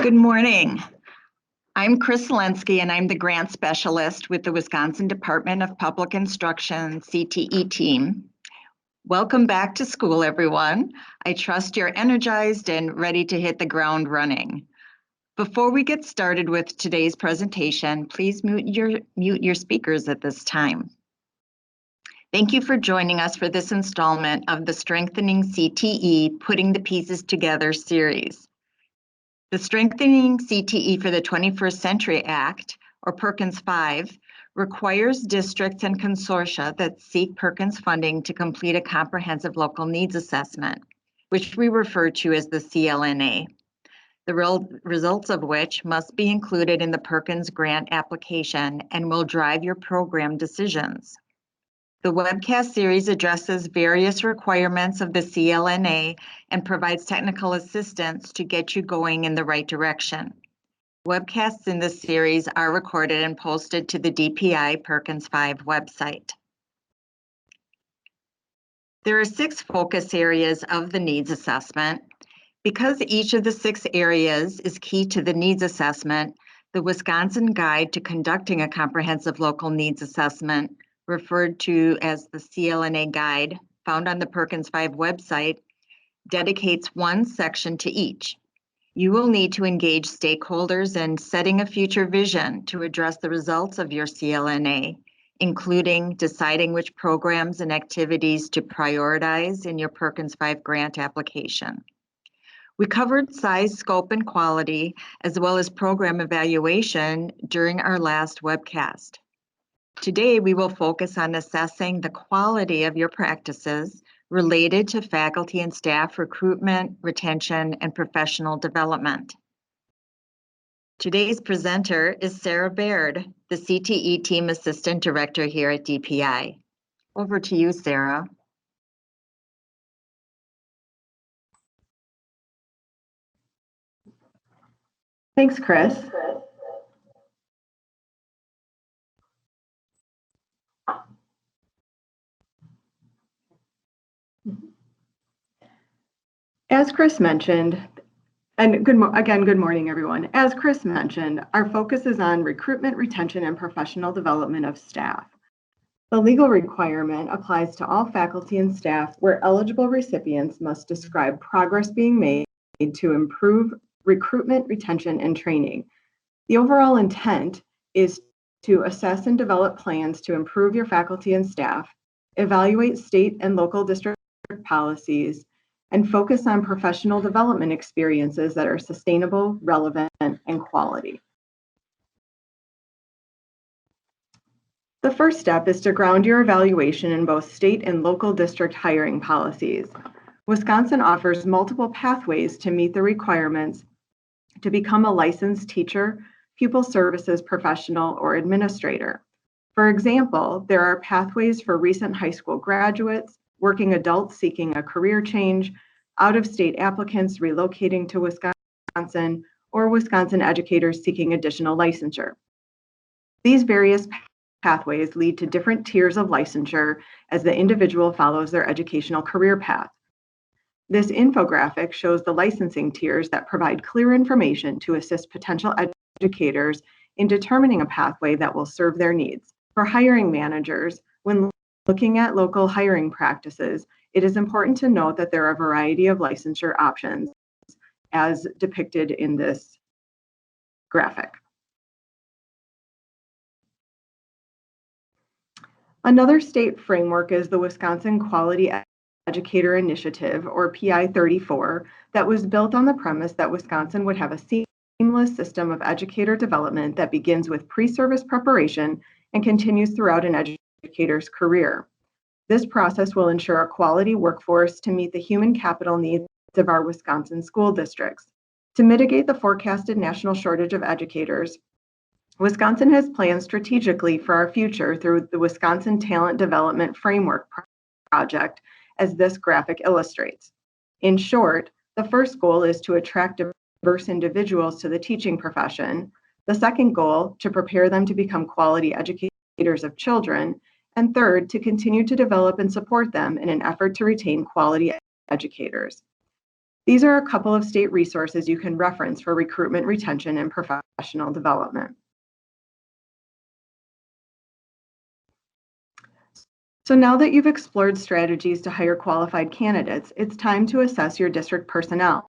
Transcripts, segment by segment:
Good morning. I'm Chris Selensky, and I'm the grant specialist with the Wisconsin Department of Public Instruction CTE team. Welcome back to school, everyone. I trust you're energized and ready to hit the ground running. Before we get started with today's presentation, please mute your speakers at this time. Thank you for joining us for this installment of the Strengthening CTE Putting the Pieces Together series. The Strengthening CTE for the 21st Century Act, or Perkins V, requires districts and consortia that seek Perkins funding to complete a comprehensive local needs assessment, which we refer to as the CLNA, the results of which must be included in the Perkins grant application and will drive your program decisions. The webcast series addresses various requirements of the CLNA and provides technical assistance to get you going in the right direction. Webcasts in this series are recorded and posted to the DPI Perkins V website. There are 6 focus areas of the needs assessment. Because each of the 6 areas is key to the needs assessment, the Wisconsin Guide to Conducting a Comprehensive Local Needs Assessment, referred to as the CLNA Guide, found on the Perkins V website, dedicates one section to each. You will need to engage stakeholders in setting a future vision to address the results of your CLNA, including deciding which programs and activities to prioritize in your Perkins V grant application. We covered size, scope, and quality, as well as program evaluation during our last webcast. Today, we will focus on assessing the quality of your practices related to faculty and staff recruitment, retention, and professional development. Today's presenter is Sarah Baird, the CTE Team Assistant Director here at DPI. Over to you, Sarah. Thanks, Chris. As Chris mentioned, and good morning, everyone. As Chris mentioned, our focus is on recruitment, retention, and professional development of staff. The legal requirement applies to all faculty and staff where eligible recipients must describe progress being made to improve recruitment, retention, and training. The overall intent is to assess and develop plans to improve your faculty and staff, evaluate state and local district policies, and focus on professional development experiences that are sustainable, relevant, and quality. The first step is to ground your evaluation in both state and local district hiring policies. Wisconsin offers multiple pathways to meet the requirements to become a licensed teacher, pupil services professional, or administrator. For example, there are pathways for recent high school graduates, working adults seeking a career change, out-of-state applicants relocating to Wisconsin, or Wisconsin educators seeking additional licensure. These various pathways lead to different tiers of licensure as the individual follows their educational career path. This infographic shows the licensing tiers that provide clear information to assist potential educators in determining a pathway that will serve their needs. For hiring managers, when looking at local hiring practices, it is important to note that there are a variety of licensure options as depicted in this graphic. Another state framework is the Wisconsin Quality Educator Initiative, or PI 34, that was built on the premise that Wisconsin would have a seamless system of educator development that begins with pre-service preparation and continues throughout an educator's career. This process will ensure a quality workforce to meet the human capital needs of our Wisconsin school districts. To mitigate the forecasted national shortage of educators, Wisconsin has planned strategically for our future through the Wisconsin Talent Development Framework Project, as this graphic illustrates. In short, the first goal is to attract diverse individuals to the teaching profession. The second goal, to prepare them to become quality educators of children. And third, to continue to develop and support them in an effort to retain quality educators. These are a couple of state resources you can reference for recruitment, retention, and professional development. So now that you've explored strategies to hire qualified candidates, it's time to assess your district personnel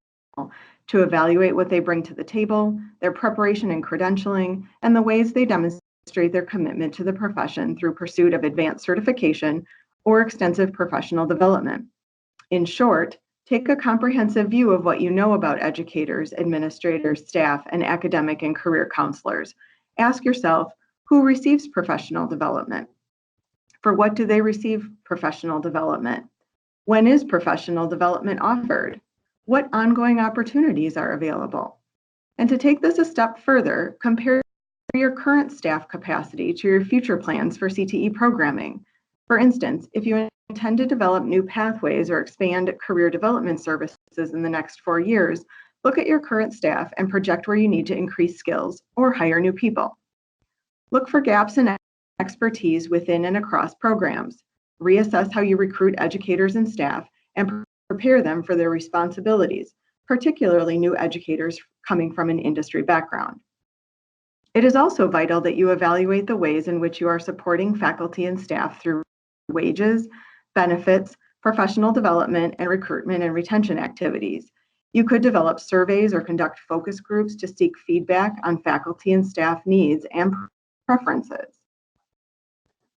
to evaluate what they bring to the table, their preparation and credentialing, and the ways they demonstrate their commitment to the profession through pursuit of advanced certification or extensive professional development. In short, take a comprehensive view of what you know about educators, administrators, staff, and academic and career counselors. Ask yourself, who receives professional development? For what do they receive professional development? When is professional development offered? What ongoing opportunities are available? And to take this a step further, compare your current staff capacity to your future plans for CTE programming. For instance, if you intend to develop new pathways or expand career development services in the next 4 years, look at your current staff and project where you need to increase skills or hire new people. Look for gaps in expertise within and across programs. Reassess how you recruit educators and staff and prepare them for their responsibilities, particularly new educators coming from an industry background. It is also vital that you evaluate the ways in which you are supporting faculty and staff through wages, benefits, professional development, and recruitment and retention activities. You could develop surveys or conduct focus groups to seek feedback on faculty and staff needs and preferences.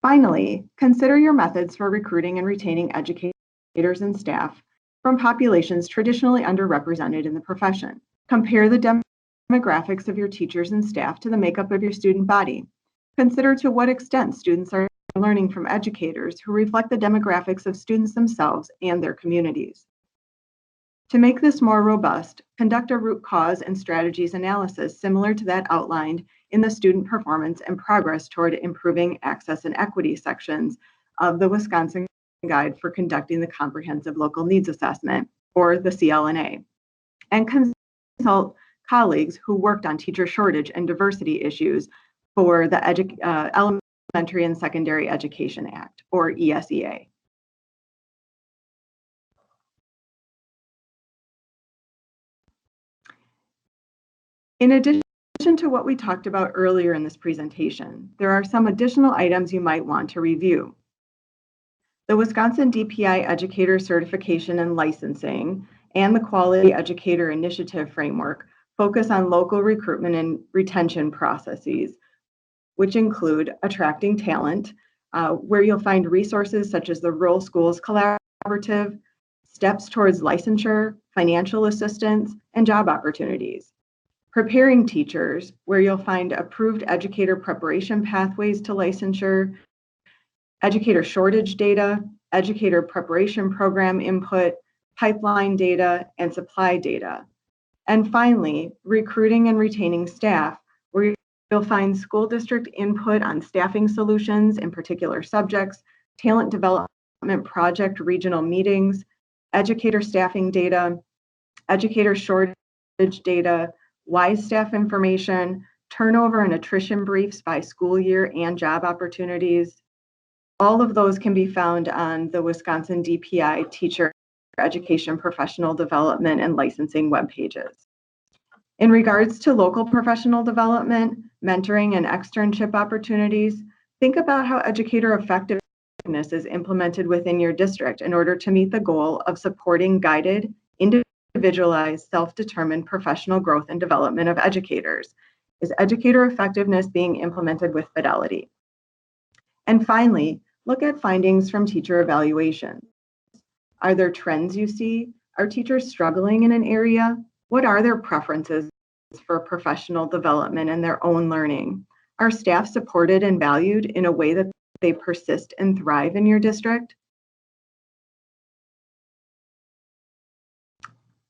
Finally, consider your methods for recruiting and retaining educators and staff from populations traditionally underrepresented in the profession. Compare the demographics of your teachers and staff to the makeup of your student body. Consider to what extent students are learning from educators who reflect the demographics of students themselves and their communities. To make this more robust, conduct a root cause and strategies analysis similar to that outlined in the Student Performance and Progress Toward Improving Access and Equity sections of the Wisconsin Guide for Conducting the Comprehensive Local Needs Assessment, or the CLNA, and consult colleagues who worked on teacher shortage and diversity issues for the Elementary and Secondary Education Act, or ESEA. In addition to what we talked about earlier in this presentation, there are some additional items you might want to review. The Wisconsin DPI Educator Certification and Licensing and the Quality Educator Initiative Framework focus on local recruitment and retention processes, which include attracting talent, where you'll find resources such as the Rural Schools Collaborative, steps towards licensure, financial assistance, and job opportunities. Preparing teachers, where you'll find approved educator preparation pathways to licensure, educator shortage data, educator preparation program input, pipeline data, and supply data. And finally, recruiting and retaining staff, where you'll find school district input on staffing solutions in particular subjects, talent development project regional meetings, educator staffing data, educator shortage data, WISE staff information, turnover and attrition briefs by school year and job opportunities. All of those can be found on the Wisconsin DPI Teacher Education Professional Development and Licensing web pages. In regards to local professional development, mentoring, and externship opportunities, think about how educator effectiveness is implemented within your district in order to meet the goal of supporting guided, individualized, self-determined professional growth and development of educators. Is educator effectiveness being implemented with fidelity? And finally, look at findings from teacher evaluations. Are there trends you see? Are teachers struggling in an area? What are their preferences for professional development and their own learning? Are staff supported and valued in a way that they persist and thrive in your district?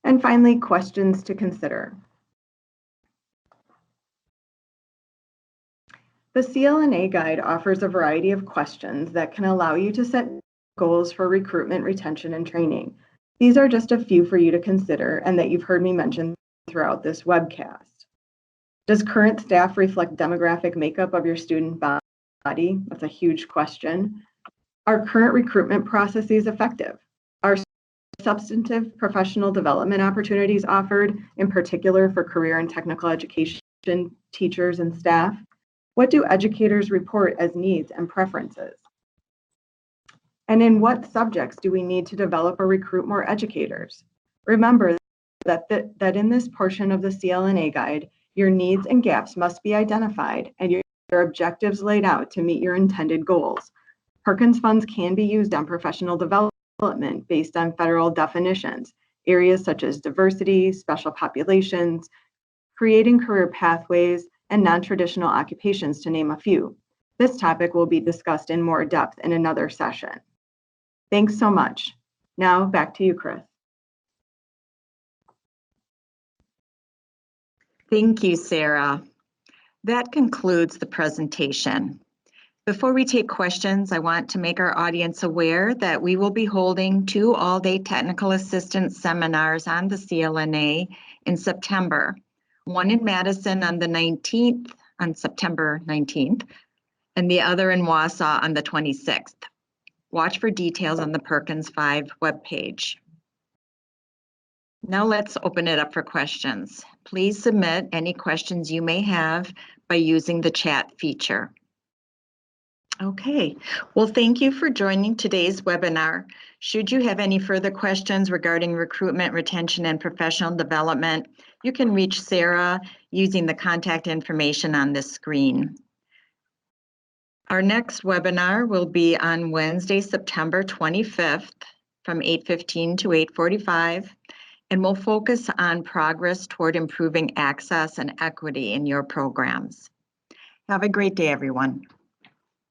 And finally, questions to consider. The CLNA guide offers a variety of questions that can allow you to set goals for recruitment, retention, and training. These are just a few for you to consider and that you've heard me mention throughout this webcast. Does current staff reflect demographic makeup of your student body? That's a huge question. Are current recruitment processes effective? Are substantive professional development opportunities offered, in particular for career and technical education teachers and staff? What do educators report as needs and preferences? And in what subjects do we need to develop or recruit more educators? Remember that in this portion of the CLNA guide, your needs and gaps must be identified and your objectives laid out to meet your intended goals. Perkins funds can be used on professional development based on federal definitions, areas such as diversity, special populations, creating career pathways, and non-traditional occupations, to name a few. This topic will be discussed in more depth in another session. Thanks so much. Now back to you, Chris. Thank you, Sarah. That concludes the presentation. Before we take questions, I want to make our audience aware that we will be holding 2 all-day technical assistance seminars on the CLNA in September. One in Madison on September 19th, and the other in Wausau on the 26th. Watch for details on the Perkins V webpage. Now let's open it up for questions. Please submit any questions you may have by using the chat feature. Okay, well, thank you for joining today's webinar. Should you have any further questions regarding recruitment, retention, and professional development, you can reach Sarah using the contact information on this screen. Our next webinar will be on Wednesday, September 25th from 8:15 to 8:45, and we'll focus on progress toward improving access and equity in your programs. Have a great day, everyone.